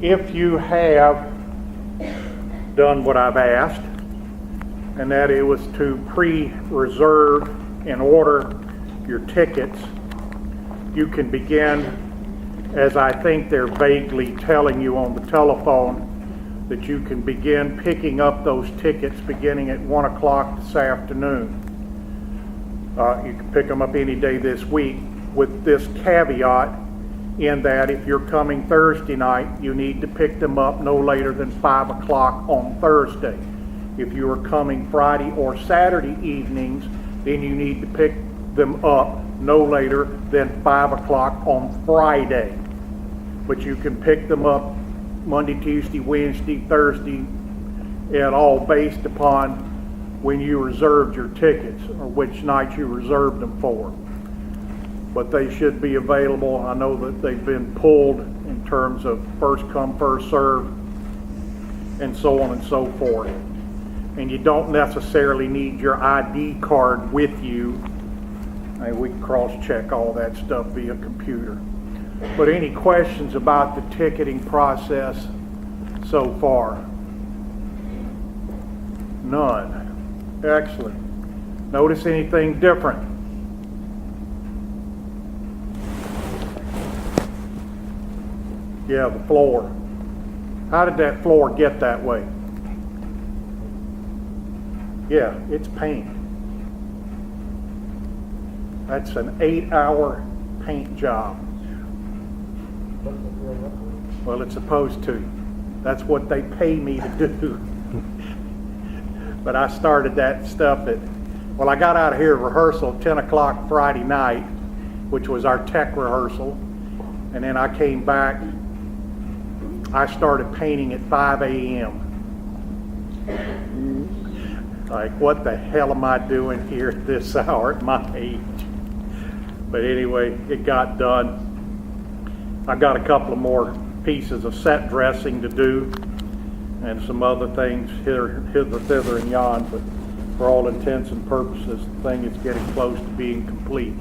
if you have done what I've asked, and that it was to pre-reserve and order your tickets, you can begin, as I think they're vaguely telling you on the telephone, that you can begin picking up those tickets beginning at 1 o'clock this afternoon. You can pick them up any day this week, with this caveat in that if you're coming Thursday night, you need to pick them up no later than 5 o'clock on Thursday. If you are coming Friday or Saturday evenings, then you need to pick them up no later than 5 o'clock on Friday. But you can pick them up Monday, Tuesday, Wednesday, Thursday, and all based upon when you reserved your tickets or which night you reserved them for. But they should be available. I know that they've been pulled in terms of first come, first serve, and so on and so forth. And you don't necessarily need your ID card with you. I mean, we can cross-check all that stuff via computer. But any questions about the ticketing process so far? None. Excellent. Notice anything different? Yeah, the floor. How did that floor get that way? Yeah, it's paint. That's an 8-hour paint job. Well, it's supposed to. That's what they pay me to do. But I started that stuff I got out of here at rehearsal at 10 o'clock Friday night, which was our tech rehearsal. And then I came back. I started painting at 5 a.m. Like, what the hell am I doing here at this hour at my age? But anyway, it got done. I got a couple of more pieces of set dressing to do and some other things hither, thither, and yon, but for all intents and purposes, the thing is getting close to being complete.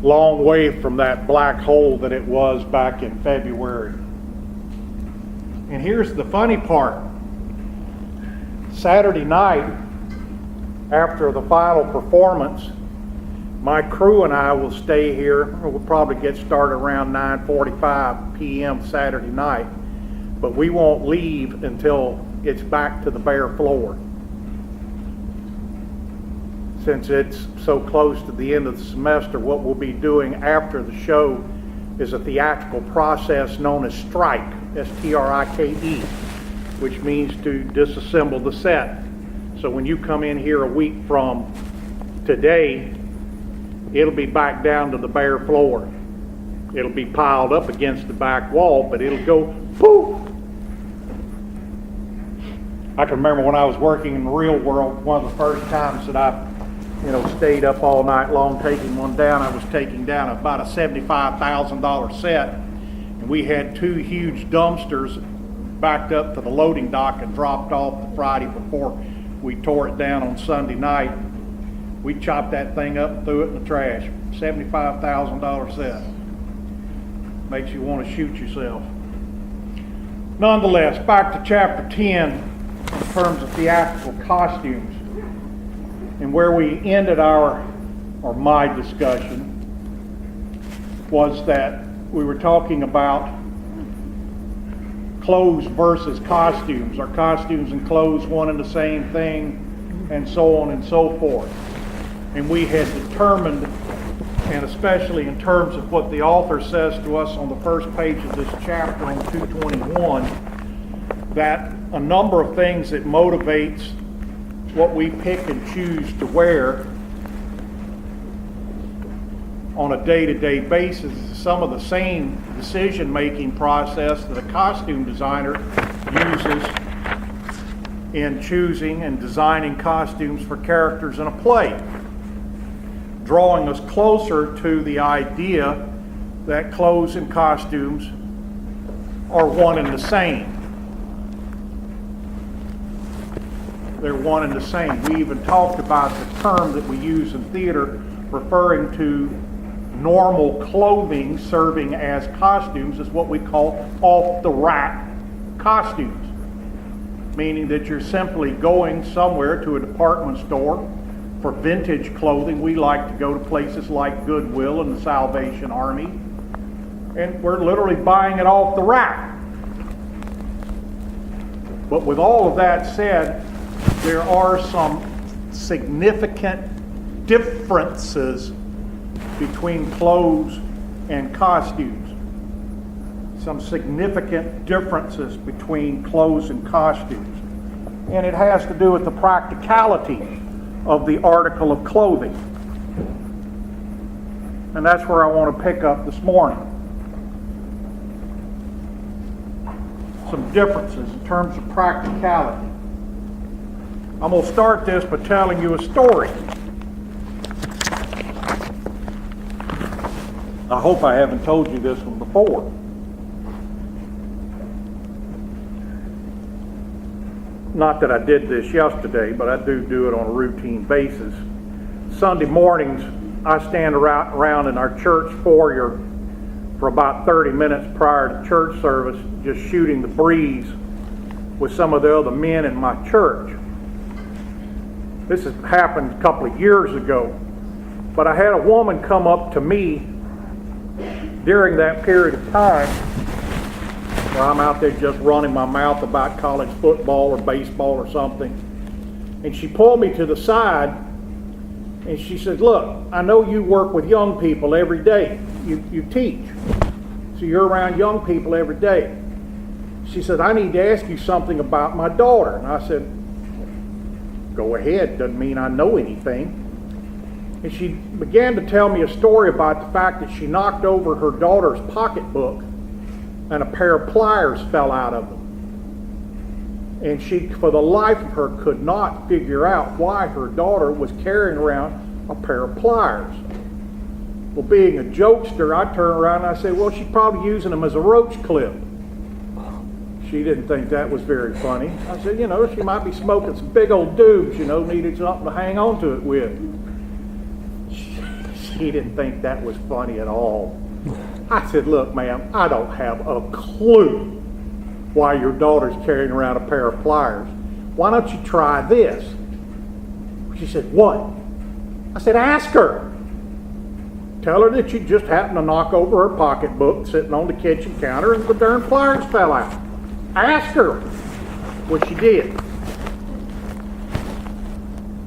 Long way from that black hole that it was back in February. And here's the funny part. Saturday night, after the final performance, my crew and I will stay here. We'll probably get started around 9:45 p.m. Saturday night, but we won't leave until it's back to the bare floor. Since it's so close to the end of the semester, what we'll be doing after the show is a theatrical process known as strike, S-T-R-I-K-E, which means to disassemble the set. So when you come in here a week from today, it'll be back down to the bare floor. It'll be piled up against the back wall, but it'll go poof. I can remember when I was working in the real world, one of the first times that I stayed up all night long taking one down. I was taking down about a $75,000 set, and we had two huge dumpsters backed up to the loading dock and dropped off the Friday before we tore it down on Sunday night. We chopped that thing up and threw it in the trash. $75,000 set. Makes you want to shoot yourself. Nonetheless, back to chapter 10 in terms of theatrical costumes. And where we ended my discussion was that we were talking about clothes versus costumes. Are costumes and clothes one and the same thing? And so on and so forth. And we had determined, and especially in terms of what the author says to us on the first page of this chapter on 221, that a number of things that motivates what we pick and choose to wear on a day-to-day basis is some of the same decision-making process that a costume designer uses in choosing and designing costumes for characters in a play, drawing us closer to the idea that clothes and costumes are one and the same. They're one and the same. We even talked about the term that we use in theater referring to normal clothing serving as costumes is what we call off-the-rack costumes, meaning that you're simply going somewhere to a department store for vintage clothing. We like to go to places like Goodwill and the Salvation Army, and we're literally buying it off the rack. But with all of that said, there are some significant differences between clothes and costumes. Some significant differences between clothes and costumes. And it has to do with the practicality of the article of clothing. And that's where I want to pick up this morning. Some differences in terms of practicality. I'm going to start this by telling you a story. I hope I haven't told you this one before. Not that I did this yesterday, but I do it on a routine basis. Sunday mornings, I stand around in our church foyer for about 30 minutes prior to church service, just shooting the breeze with some of the other men in my church. This has happened a couple of years ago, but I had a woman come up to me during that period of time where I'm out there just running my mouth about college football or baseball or something, and she pulled me to the side and she said, "Look, I know you work with young people every day. You teach, so you're around young people every day." She said, "I need to ask you something about my daughter." And I said, "Go ahead, doesn't mean I know anything." And she began to tell me a story about the fact that she knocked over her daughter's pocketbook and a pair of pliers fell out of them. And she, for the life of her, could not figure out why her daughter was carrying around a pair of pliers. Well, being a jokester, I turned around and I said, "Well, she's probably using them as a roach clip." She didn't think that was very funny. I said, "She might be smoking some big old dubs, needed something to hang on to it with." She didn't think that was funny at all. I said, "Look, ma'am, I don't have a clue why your daughter's carrying around a pair of pliers. Why don't you try this?" She said, "What?" I said, "Ask her. Tell her that you just happened to knock over her pocketbook sitting on the kitchen counter and the darn pliers fell out. Ask her." Well, she did.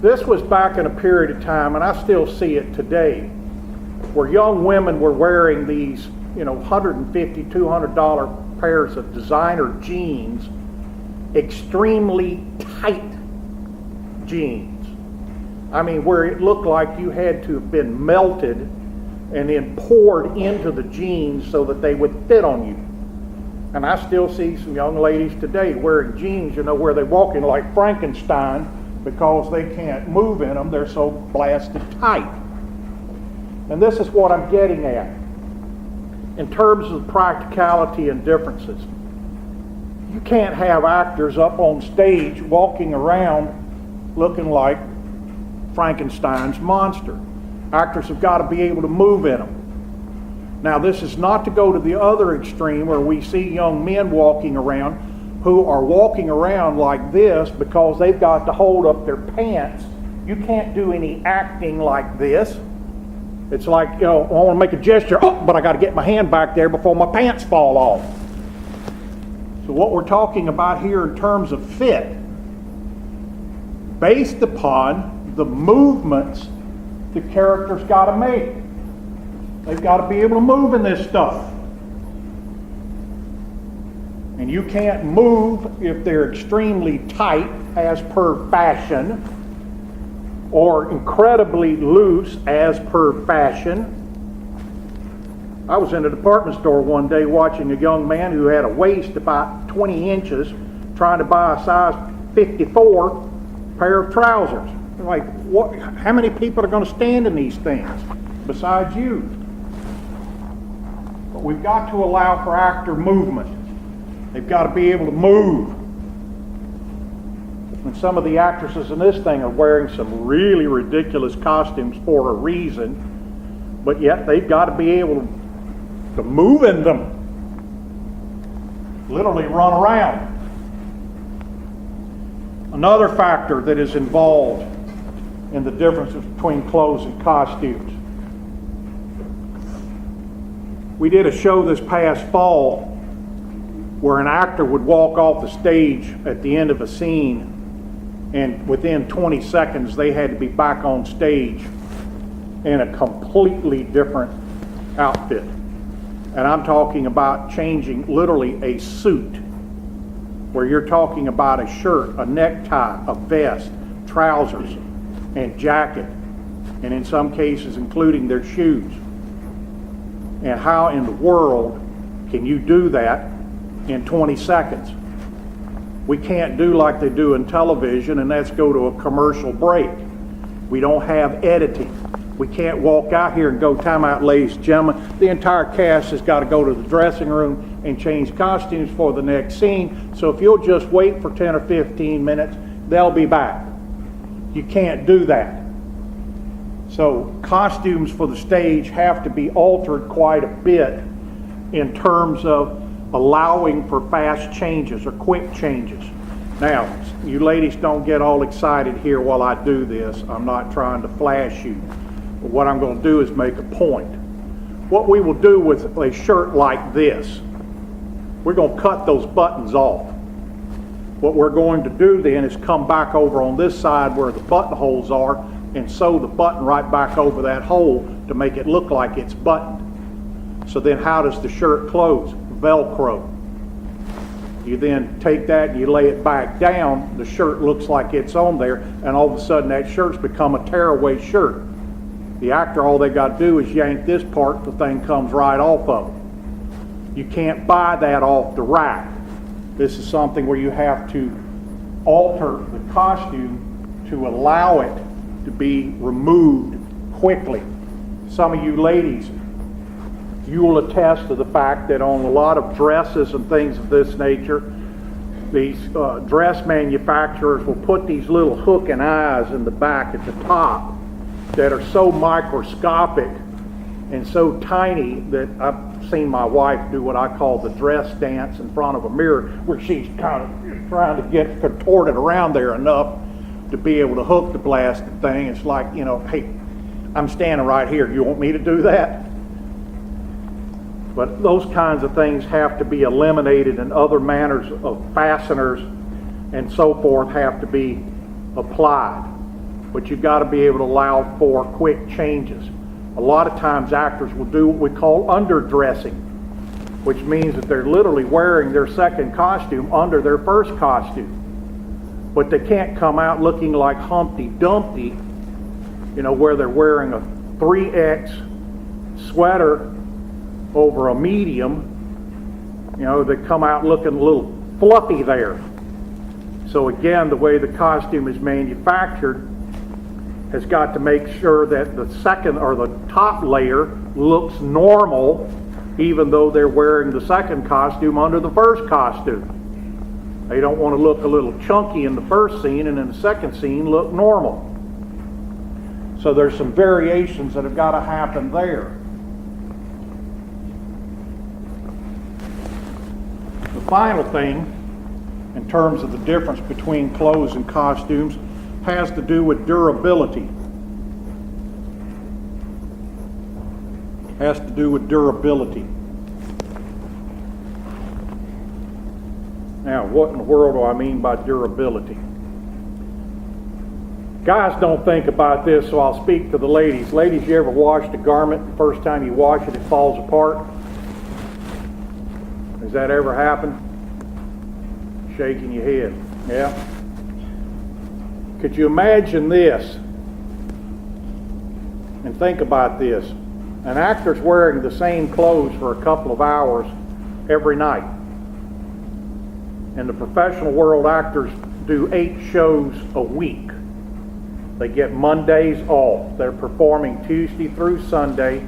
This was back in a period of time, and I still see it today, where young women were wearing these, $150, $200 pairs of designer jeans, extremely tight jeans. I mean, where it looked like you had to have been melted and then poured into the jeans so that they would fit on you. And I still see some young ladies today wearing jeans, where they're walking like Frankenstein because they can't move in them. They're so blasted tight. And this is what I'm getting at in terms of practicality and differences. You can't have actors up on stage walking around looking like Frankenstein's monster. Actors have got to be able to move in them. Now, this is not to go to the other extreme where we see young men walking around who are walking around like this because they've got to hold up their pants. You can't do any acting like this. It's like, I want to make a gesture, but I got to get my hand back there before my pants fall off. So what we're talking about here in terms of fit, based upon the movements the character's got to make. They've got to be able to move in this stuff. And you can't move if they're extremely tight as per fashion, or incredibly loose as per fashion. I was in a department store one day watching a young man who had a waist about 20 inches trying to buy a size 54 pair of trousers. Like, what? How many people are going to stand in these things besides you? But we've got to allow for actor movement. They've got to be able to move. And some of the actresses in this thing are wearing some really ridiculous costumes for a reason. but yet they've got to be able to move in them, literally run around. Another factor that is involved in the differences between clothes and costumes. We did a show this past fall where an actor would walk off the stage at the end of a scene, and within 20 seconds they had to be back on stage in a completely different outfit. And I'm talking about changing literally a suit, where you're talking about a shirt, a necktie, a vest, trousers, and jacket, and in some cases including their shoes. And how in the world can you do that in 20 seconds? We can't do like they do in television, and that's go to a commercial break. We don't have editing. We can't walk out here and go, time out, ladies and gentlemen. The entire cast has got to go to the dressing room and change costumes for the next scene. So if you'll just wait for 10 or 15 minutes, they'll be back. You can't do that. So costumes for the stage have to be altered quite a bit in terms of allowing for fast changes or quick changes. Now, you ladies don't get all excited here while I do this. I'm not trying to flash you. But what I'm going to do is make a point. What we will do with a shirt like this, we're going to cut those buttons off. What we're going to do then is come back over on this side where the buttonholes are and sew the button right back over that hole to make it look like it's buttoned. So then how does the shirt close? Velcro. You then take that and you lay it back down, the shirt looks like it's on there, and all of a sudden that shirt's become a tearaway shirt. The actor, all they got to do is yank this part, the thing comes right off of it. You can't buy that off the rack. This is something where you have to alter the costume to allow it to be removed quickly. Some of you ladies, you will attest to the fact that on a lot of dresses and things of this nature, these dress manufacturers will put these little hook and eyes in the back at the top that are so microscopic and so tiny that I've seen my wife do what I call the dress dance in front of a mirror, where she's kind of trying to get contorted around there enough to be able to hook the blasted thing. It's like, you know, hey, I'm standing right here. You want me to do that? But those kinds of things have to be eliminated, and other manners of fasteners and so forth have to be applied. But you've got to be able to allow for quick changes. A lot of times actors will do what we call underdressing, which means that they're literally wearing their second costume under their first costume. But they can't come out looking like Humpty Dumpty, you know, where they're wearing a 3X sweater over a medium. You know, they come out looking a little fluffy there. So again, the way the costume is manufactured has got to make sure that the second or the top layer looks normal, even though they're wearing the second costume under the first costume. They don't want to look a little chunky in the first scene and in the second scene look normal. So there's some variations that have got to happen there. The final thing, in terms of the difference between clothes and costumes, has to do with durability. Has to do with durability. Now, what in the world do I mean by durability? Guys don't think about this, so I'll speak to the ladies. Ladies, you ever washed a garment, the first time you wash it, it falls apart? Has that ever happened? Shaking your head. Yeah. Could you imagine this? And think about this. An actor's wearing the same clothes for a couple of hours every night. And the professional world actors do 8 shows a week. They get Mondays off. They're performing Tuesday through Sunday,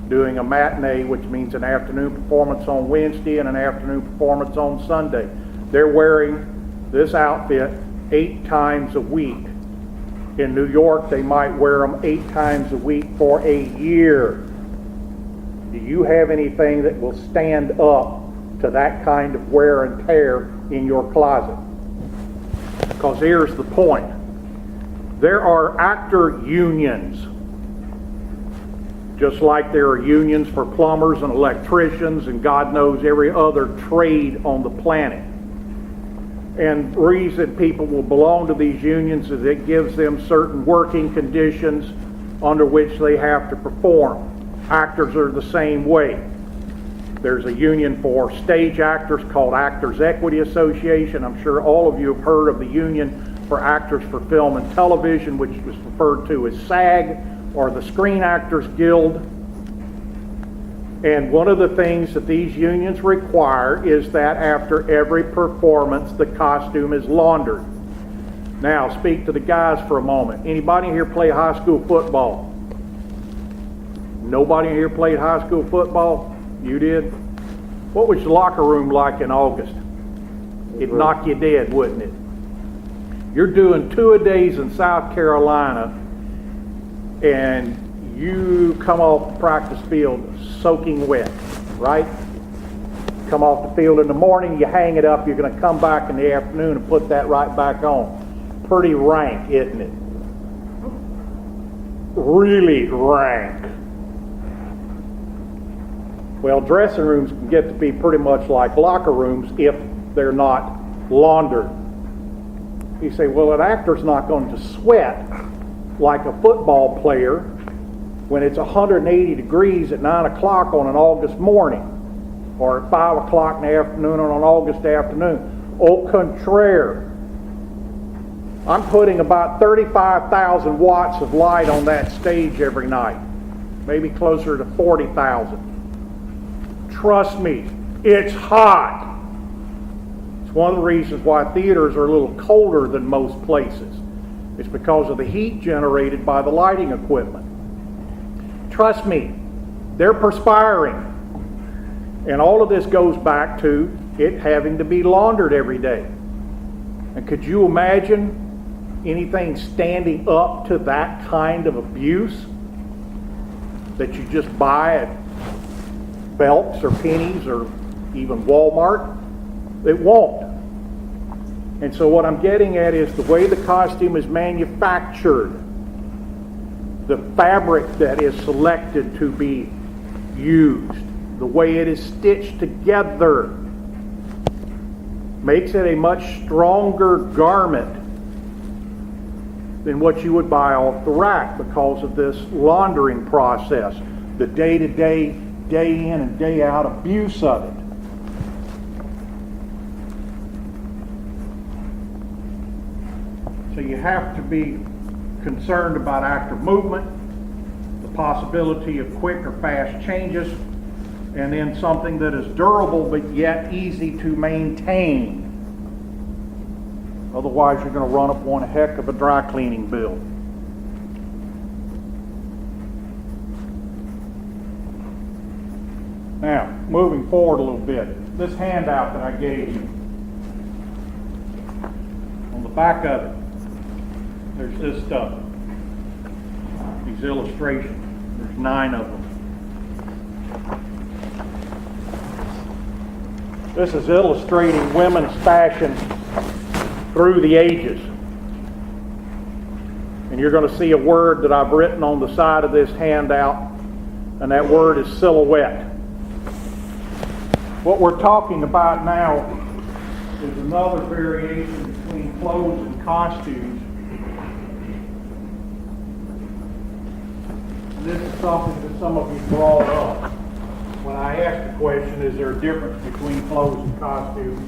doing a matinee, which means an afternoon performance on Wednesday and an afternoon performance on Sunday. They're wearing this outfit 8 times a week. In New York, they might wear them 8 times a week for a year. Do you have anything that will stand up to that kind of wear and tear in your closet? Because here's the point. There are actor unions, just like there are unions for plumbers and electricians and God knows every other trade on the planet. And the reason people will belong to these unions is it gives them certain working conditions under which they have to perform. Actors are the same way. There's a union for stage actors called Actors Equity Association. I'm sure all of you have heard of the union for actors for film and television, which was referred to as SAG, or the Screen Actors Guild. And one of the things that these unions require is that after every performance, the costume is laundered. Now, speak to the guys for a moment. Anybody here play high school football? Nobody here played high school football? You did? What was your locker room like in August? It'd knock you dead, wouldn't it? You're doing 2-a-days in South Carolina, and you come off the practice field soaking wet, right? Come off the field in the morning, you hang it up, you're going to come back in the afternoon and put that right back on. Pretty rank, isn't it? Really rank. Well, dressing rooms can get to be pretty much like locker rooms if they're not laundered. You say, well, an actor's not going to sweat like a football player when it's 180 degrees at 9 o'clock on an August morning, or at 5 o'clock in the afternoon on an August afternoon. Au contraire. I'm putting about 35,000 watts of light on that stage every night, maybe closer to 40,000. Trust me, it's hot. It's one of the reasons why theaters are a little colder than most places. It's because of the heat generated by the lighting equipment. Trust me, they're perspiring. And all of this goes back to it having to be laundered every day. And could you imagine anything standing up to that kind of abuse that you just buy at Belk's or Penny's or even Walmart? It won't. And so what I'm getting at is the way the costume is manufactured, the fabric that is selected to be used, the way it is stitched together, makes it a much stronger garment than what you would buy off the rack because of this laundering process, the day-to-day, day in and day out abuse of it. So you have to be concerned about actor movement, the possibility of quick or fast changes, and then something that is durable but yet easy to maintain. Otherwise you're going to run up one heck of a dry cleaning bill. Now, moving forward a little bit, this handout that I gave you, on the back of it, there's this stuff, these illustrations. There's 9 of them. This is illustrating women's fashion through the ages. And you're going to see a word that I've written on the side of this handout, and that word is silhouette. What we're talking about now is another variation between clothes and costumes. And this is something that some of you brought up when I asked the question, is there a difference between clothes and costumes?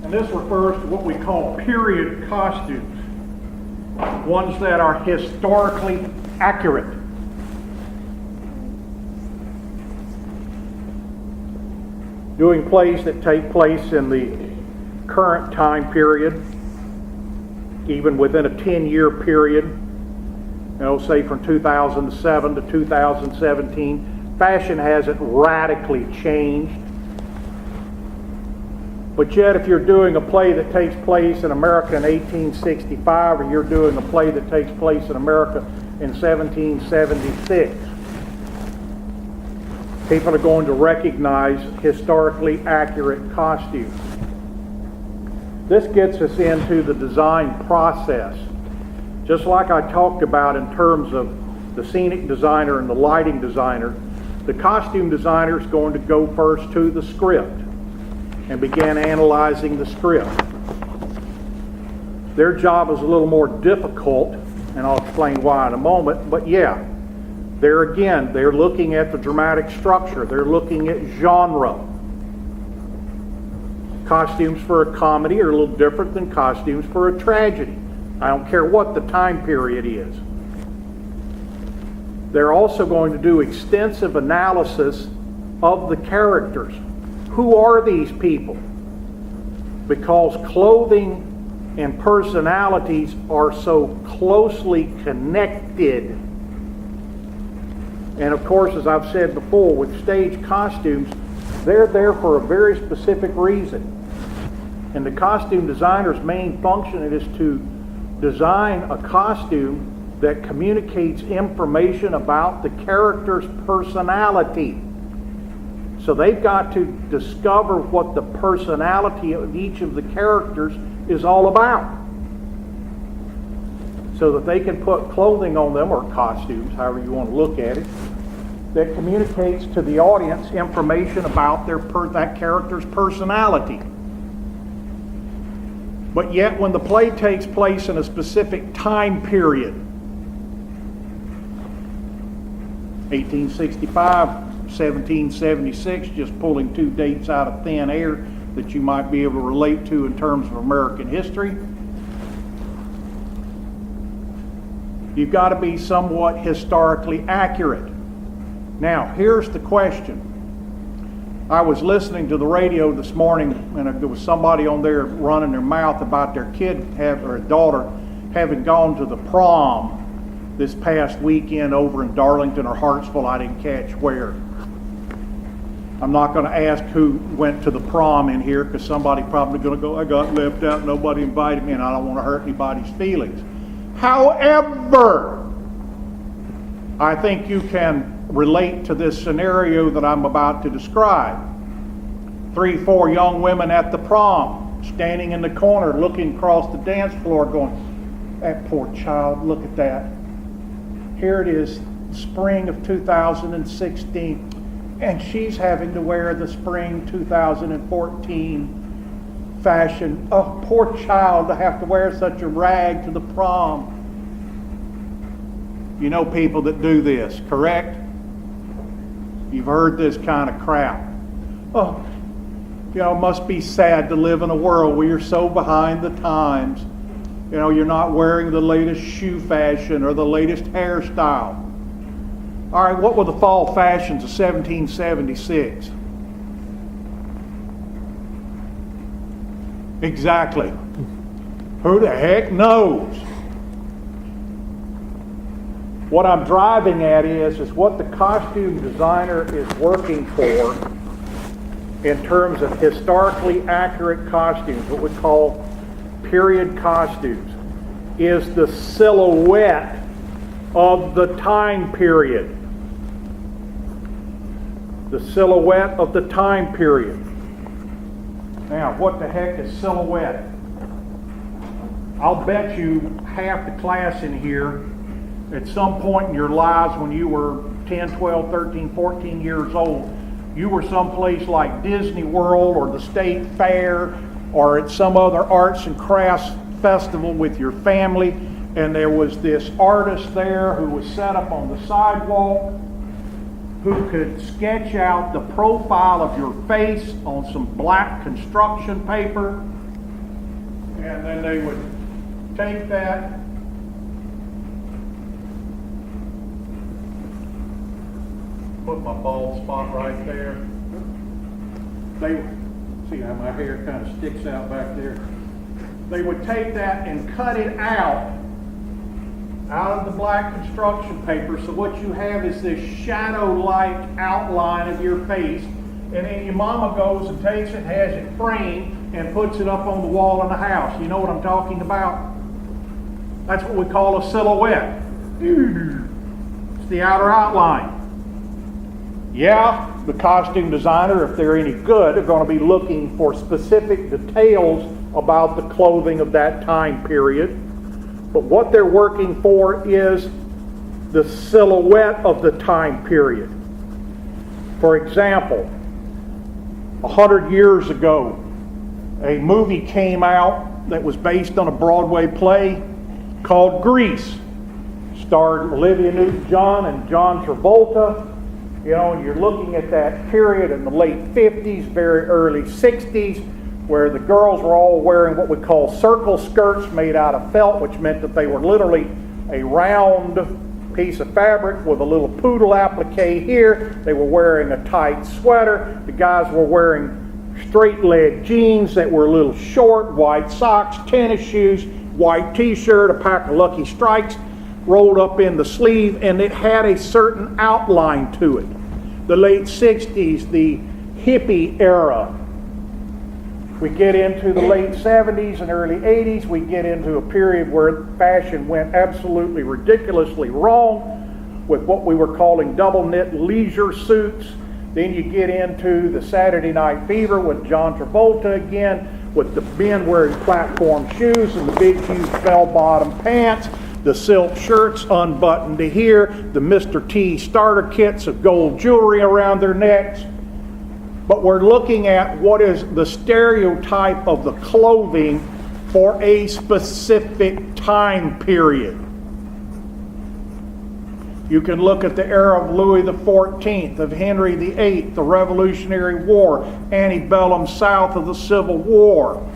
This refers to what we call period costumes, ones that are historically accurate. Doing plays that take place in the current time period, even within a 10-year period, say from 2007 to 2017, fashion hasn't radically changed. But yet, if you're doing a play that takes place in America in 1865, or you're doing a play that takes place in America in 1776, people are going to recognize historically accurate costumes. This gets us into the design process. Just like I talked about in terms of the scenic designer and the lighting designer, the costume designer is going to go first to the script and begin analyzing the script. Their job is a little more difficult, and I'll explain why in a moment, but yeah, there again, they're looking at the dramatic structure. They're looking at genre. Costumes for a comedy are a little different than costumes for a tragedy. I don't care what the time period is. They're also going to do extensive analysis of the characters. Who are these people? Because clothing and personalities are so closely connected. And of course, as I've said before, with stage costumes, they're there for a very specific reason. And the costume designer's main function is to design a costume that communicates information about the character's personality. So they've got to discover what the personality of each of the characters is all about, so that they can put clothing on them, or costumes, however you want to look at it, that communicates to the audience information about that character's personality. But yet, when the play takes place in a specific time period, 1865, 1776, just pulling two dates out of thin air that you might be able to relate to in terms of American history, you've got to be somewhat historically accurate. Now, here's the question. I was listening to the radio this morning, and there was somebody on there running their mouth about their kid or daughter having gone to the prom this past weekend over in Darlington or Hartsville. I didn't catch where. I'm not going to ask who went to the prom in here, because somebody probably going to go, I got left out, nobody invited me, and I don't want to hurt anybody's feelings. However, I think you can relate to this scenario that I'm about to describe. 3-4 young women at the prom, standing in the corner, looking across the dance floor, going, that poor child, look at that. Here it is, spring of 2016. And she's having to wear the spring 2014 fashion. Oh, poor child, to have to wear such a rag to the prom. You know people that do this, correct? You've heard this kind of crap. Oh, you know, it must be sad to live in a world where you're so behind the times. You know, you're not wearing the latest shoe fashion or the latest hairstyle. All right, what were the fall fashions of 1776? Exactly. Who the heck knows? What I'm driving at is what the costume designer is working for in terms of historically accurate costumes, what we call period costumes, is the silhouette of the time period. The silhouette of the time period. Now, what the heck is silhouette? I'll bet you half the class in here, at some point in your lives when you were 10, 12, 13, 14 years old, you were someplace like Disney World or the State Fair or at some other arts and crafts festival with your family, and there was this artist there who was set up on the sidewalk who could sketch out the profile of your face on some black construction paper, and then they would take that put my bald spot right there. They see how my hair kind of sticks out back there. They would take that and cut it out of the black construction paper, so what you have is this shadow-like outline of your face, and then your mama goes and takes it, has it framed, and puts it up on the wall in the house. You know what I'm talking about? That's what we call a silhouette. It's the outer outline. Yeah, the costume designer, if they're any good, are going to be looking for specific details about the clothing of that time period. But what they're working for is the silhouette of the time period. For example, 100 years ago, a movie came out that was based on a Broadway play called Grease. Starred Olivia Newton-John and John Travolta. You know, and you're looking at that period in the late 50s, very early 60s, where the girls were all wearing what we call circle skirts made out of felt, which meant that they were literally a round piece of fabric with a little poodle applique here. They were wearing a tight sweater. The guys were wearing straight leg jeans that were a little short, white socks, tennis shoes, white t-shirt, a pack of Lucky Strikes rolled up in the sleeve, and it had a certain outline to it. The late 60s, the hippie era. We get into the late 70s and early 80s, we get into a period where fashion went absolutely ridiculously wrong with what we were calling double knit leisure suits. Then you get into the Saturday Night Fever with John Travolta again, with the men wearing platform shoes and the big huge bell-bottom pants, the silk shirts unbuttoned to here, the Mr. T starter kits of gold jewelry around their necks. But we're looking at what is the stereotype of the clothing for a specific time period. You can look at the era of Louis XIV, of Henry VIII, the Revolutionary War, antebellum South of the Civil War,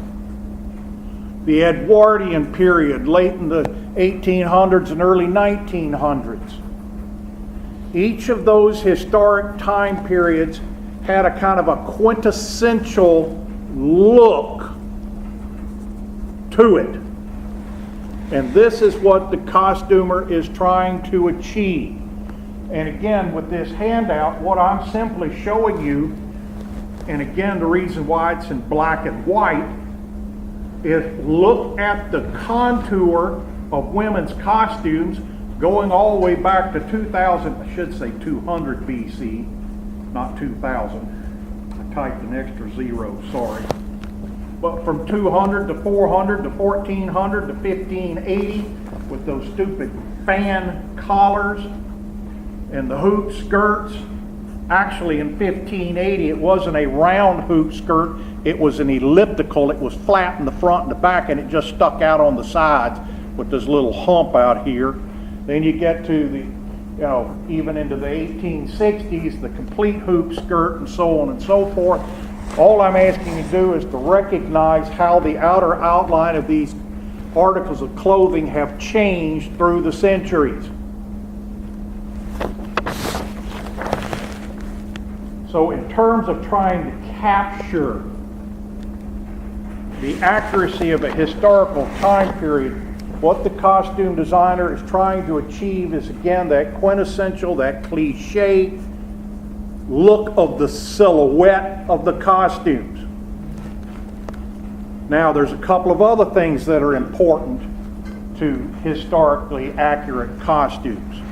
the Edwardian period, late in the 1800s and early 1900s. Each of those historic time periods had a kind of a quintessential look to it. And this is what the costumer is trying to achieve. And again, with this handout, what I'm simply showing you, and again, the reason why it's in black and white, is look at the contour of women's costumes going all the way back to 2000, I should say 200 BC, not 2000. I typed an extra zero, sorry. But from 200 to 400 to 1400 to 1580 with those stupid fan collars and the hoop skirts. Actually, in 1580, it wasn't a round hoop skirt. It was an elliptical. It was flat in the front and the back, and it just stuck out on the sides with this little hump out here. Then you get to the, even into the 1860s, the complete hoop skirt and so on and so forth. All I'm asking you to do is to recognize how the outer outline of these articles of clothing have changed through the centuries. So in terms of trying to capture the accuracy of a historical time period, what the costume designer is trying to achieve is, again, that quintessential, that cliche look of the silhouette of the costumes. Now, there's a couple of other things that are important to historically accurate costumes.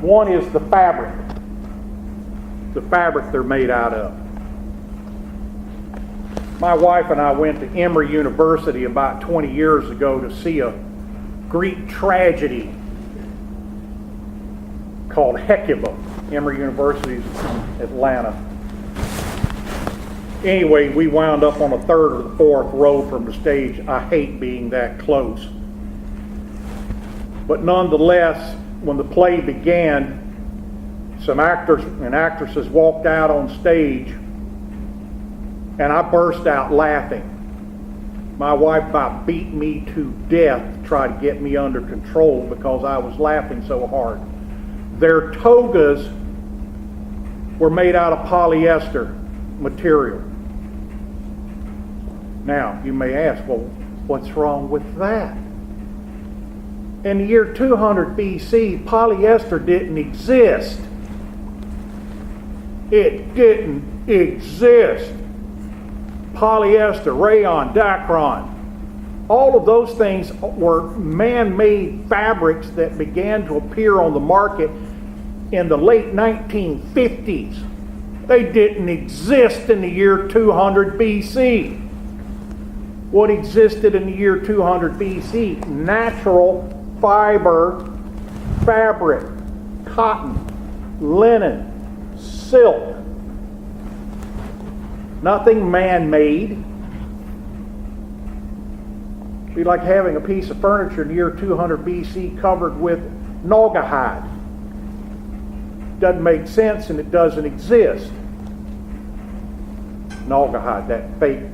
One is the fabric they're made out of. My wife and I went to Emory University about 20 years ago to see a Greek tragedy called Hecuba. Emory University is in Atlanta. Anyway, we wound up on the third or the fourth row from the stage. I hate being that close. But nonetheless, when the play began, some actors and actresses walked out on stage, and I burst out laughing. My wife about beat me to death to try to get me under control because I was laughing so hard. Their togas were made out of polyester material. Now, you may ask, well, what's wrong with that? In the year 200 BC, polyester didn't exist. It didn't exist. Polyester, rayon, dacron. All of those things were man-made fabrics that began to appear on the market in the late 1950s. They didn't exist in the year 200 BC. What existed in the year 200 BC? Natural fiber fabric, cotton, linen, silk. Nothing man-made. It'd be like having a piece of furniture in the year 200 BC covered with naugahyde. Doesn't make sense and it doesn't exist. Naugahyde, that fake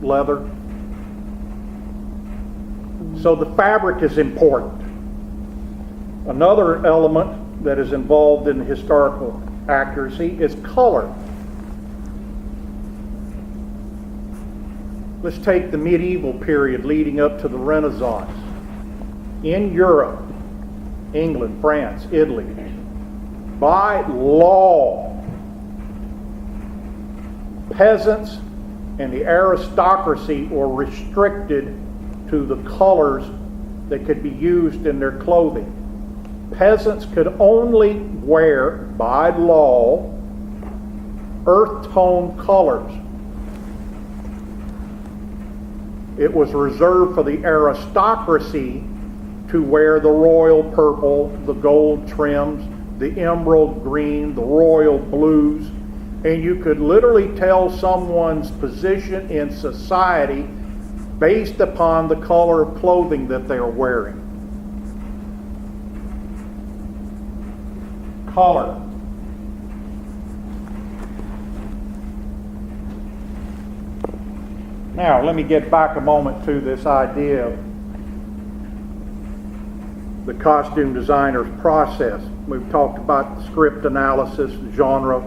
leather. So the fabric is important. Another element that is involved in historical accuracy is color. Let's take the medieval period leading up to the Renaissance. In Europe, England, France, Italy, by law, peasants and the aristocracy were restricted to the colors that could be used in their clothing. Peasants could only wear, by law, earth tone colors. It was reserved for the aristocracy to wear the royal purple, the gold trims, the emerald green, the royal blues, and you could literally tell someone's position in society based upon the color of clothing that they are wearing. Color. Now, let me get back a moment to this idea of the costume designer's process. We've talked about the script analysis, genre,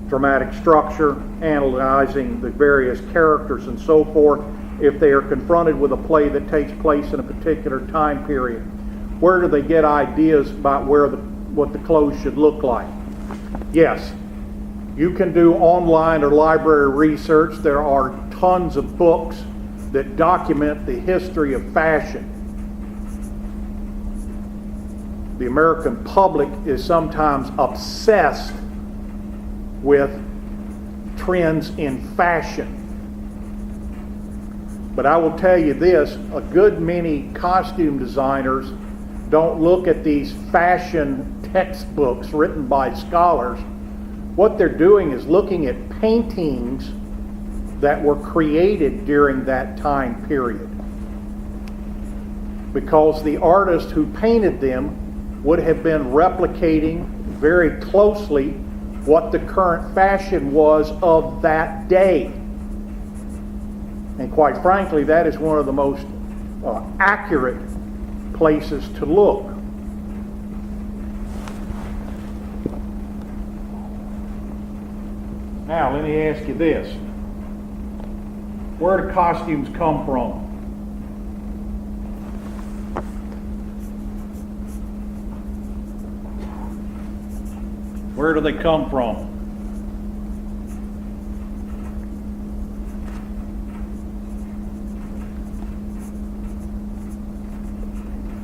dramatic structure, analyzing the various characters and so forth. If they are confronted with a play that takes place in a particular time period, where do they get ideas about what the clothes should look like? Yes, you can do online or library research. There are tons of books that document the history of fashion. The American public is sometimes obsessed with trends in fashion. But I will tell you this, a good many costume designers don't look at these fashion textbooks written by scholars. What they're doing is looking at paintings that were created during that time period. Because the artist who painted them would have been replicating very closely what the current fashion was of that day. And quite frankly, that is one of the most accurate places to look. Now, let me ask you this. Where do costumes come from? Where do they come from?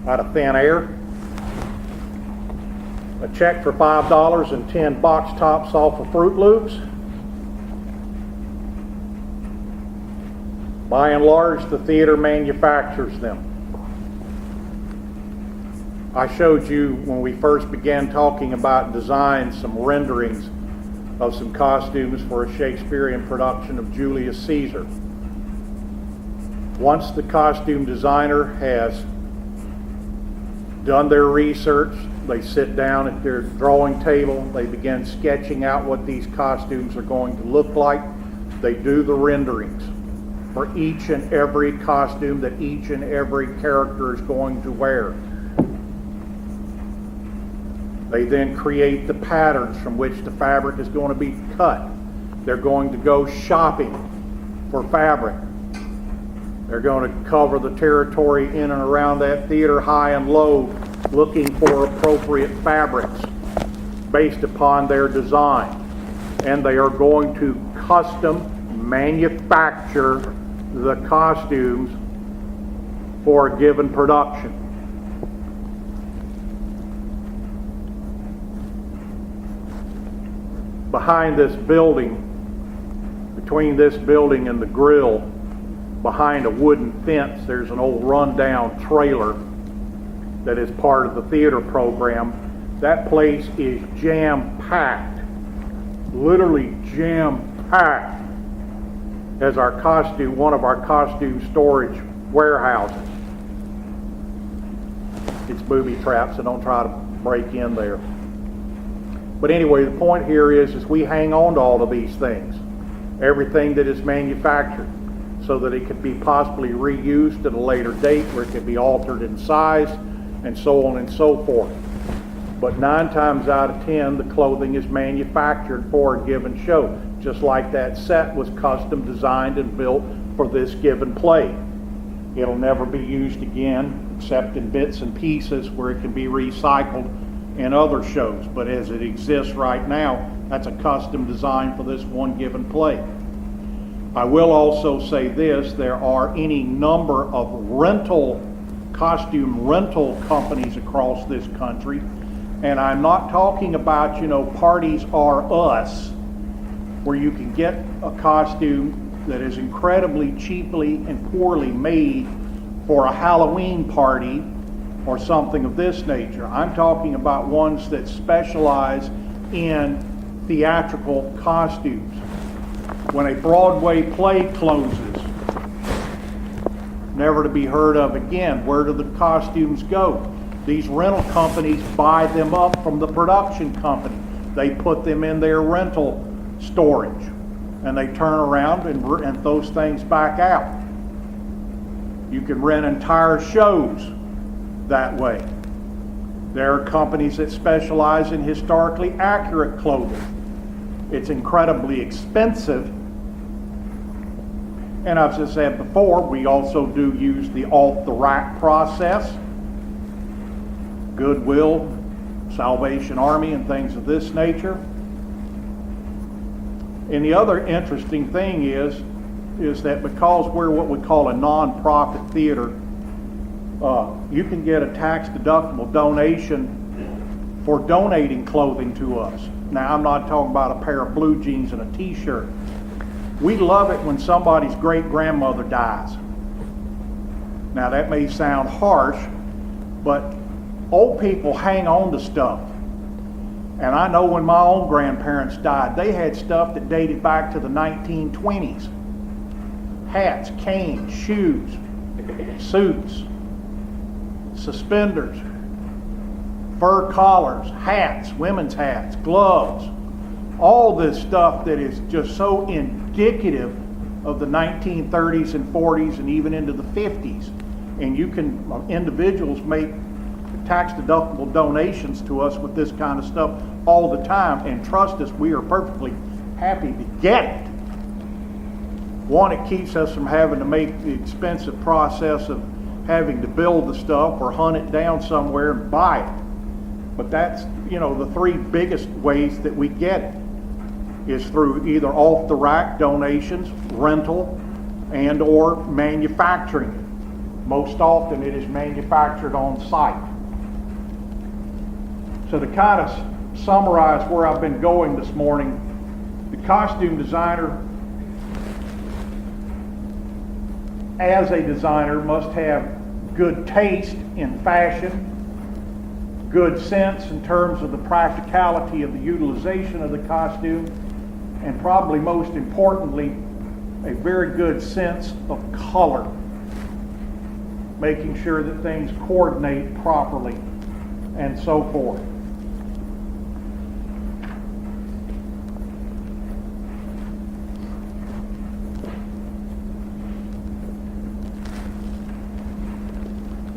Out of thin air? A check for $5 and 10 box tops off of Fruit Loops? By and large, the theater manufactures them. I showed you when we first began talking about design some renderings of some costumes for a Shakespearean production of Julius Caesar. Once the costume designer has done their research, they sit down at their drawing table, they begin sketching out what these costumes are going to look like. They do the renderings for each and every costume that each and every character is going to wear. They then create the patterns from which the fabric is going to be cut. They're going to go shopping for fabric. They're going to cover the territory in and around that theater, high and low, looking for appropriate fabrics based upon their design. and they are going to custom manufacture the costumes for a given production. Behind this building, between this building and the grill, behind a wooden fence, there's an old rundown trailer that is part of the theater program. That place is jam-packed, literally jam-packed, as one of our costume storage warehouses. It's booby traps, so don't try to break in there. But anyway, the point here is we hang on to all of these things, everything that is manufactured, so that it could be possibly reused at a later date, where it could be altered in size, and so on and so forth. But 9 times out of 10, the clothing is manufactured for a given show, just like that set was custom designed and built for this given play. It'll never be used again, except in bits and pieces where it can be recycled in other shows. But as it exists right now, that's a custom design for this one given play. I will also say this: there are any number of costume rental companies across this country, and I'm not talking about, Parties Are Us, where you can get a costume that is incredibly cheaply and poorly made for a Halloween party or something of this nature. I'm talking about ones that specialize in theatrical costumes. When a Broadway play closes, never to be heard of again, where do the costumes go? These rental companies buy them up from the production company. They put them in their rental storage, and they turn around and rent those things back out. You can rent entire shows that way. There are companies that specialize in historically accurate clothing. It's incredibly expensive. And as I said before, we also do use the off-the-rack process. Goodwill, Salvation Army, and things of this nature. And the other interesting thing is that because we're what we call a non-profit theater, you can get a tax-deductible donation for donating clothing to us. Now, I'm not talking about a pair of blue jeans and a t-shirt. We love it when somebody's great-grandmother dies. Now, that may sound harsh, but old people hang on to stuff. And I know when my own grandparents died, they had stuff that dated back to the 1920s. Hats, canes, shoes, suits, suspenders, fur collars, hats, women's hats, gloves, all this stuff that is just so indicative of the 1930s and 40s and even into the 50s. And individuals make tax-deductible donations to us with this kind of stuff all the time, and trust us, we are perfectly happy to get it. One, it keeps us from having to make the expensive process of having to build the stuff or hunt it down somewhere and buy it. But that's, the 3 biggest ways that we get it is through either off-the-rack donations, rental, and or manufacturing it. Most often it is manufactured on site. So to kind of summarize where I've been going this morning, the costume designer, as a designer, must have good taste in fashion, good sense in terms of the practicality of the utilization of the costume, and probably most importantly, a very good sense of color, making sure that things coordinate properly, and so forth.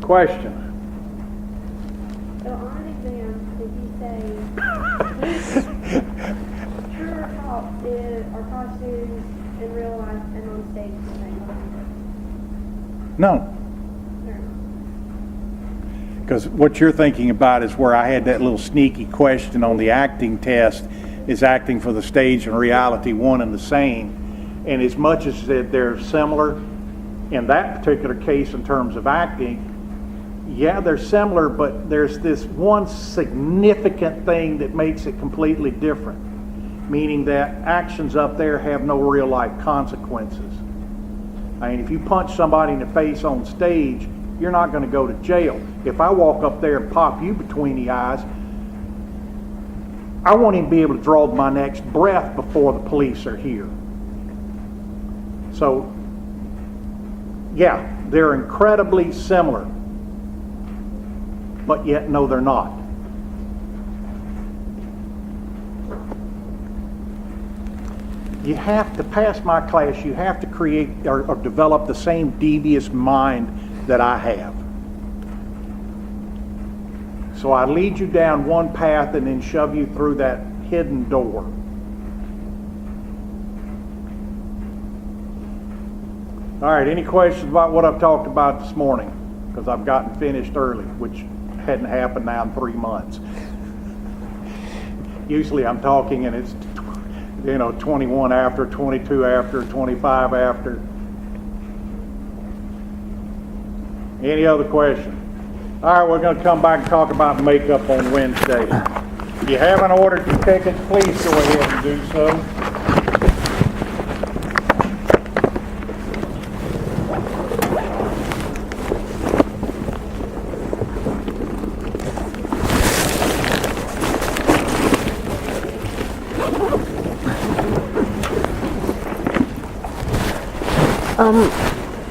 Question. So on an exam, did you say true or false are costumes in real life and on stage the same? No. Because what you're thinking about is where I had that little sneaky question on the acting test, is acting for the stage and reality one and the same. And as much as that they're similar in that particular case in terms of acting, yeah, they're similar, but there's this one significant thing that makes it completely different, meaning that actions up there have no real life consequences. I mean, if you punch somebody in the face on stage, you're not going to go to jail. If I walk up there and pop you between the eyes, I won't even be able to draw my next breath before the police are here. So, yeah, they're incredibly similar, but yet no, they're not. You have to pass my class, you have to create or develop the same devious mind that I have. So I lead you down one path and then shove you through that hidden door. All right, any questions about what I've talked about this morning? Because I've gotten finished early, which hadn't happened now in 3 months. Usually I'm talking and it's 21 after, 22 after, 25 after. Any other questions? All right, we're going to come back and talk about makeup on Wednesday. If you haven't ordered your tickets, please go ahead and do so.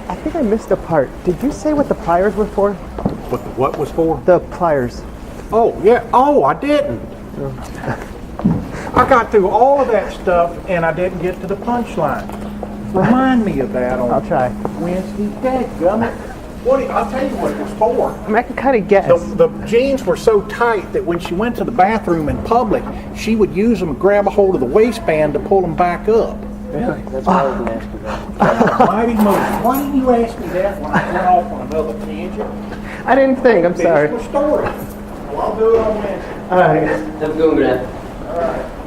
I think I missed a part. Did you say what the pliers were for? What was for? The pliers. Oh, yeah. Oh, I didn't. I got through all of that stuff and I didn't get to the punchline. Remind me of that on I'll try. Wednesday. Dadgummit. I'll tell you what it was for. I mean, I can kind of guess. The jeans were so tight that when she went to the bathroom in public, she would use them to grab a hold of the waistband to pull them back up. Really? That's why I was asking that. Mighty Moses. Why didn't you ask me that when I went off on another tangent? I didn't think. I'm sorry. Finish my story. Well, I'll do it on Wednesday. All right. Have a good one, Grant. All right.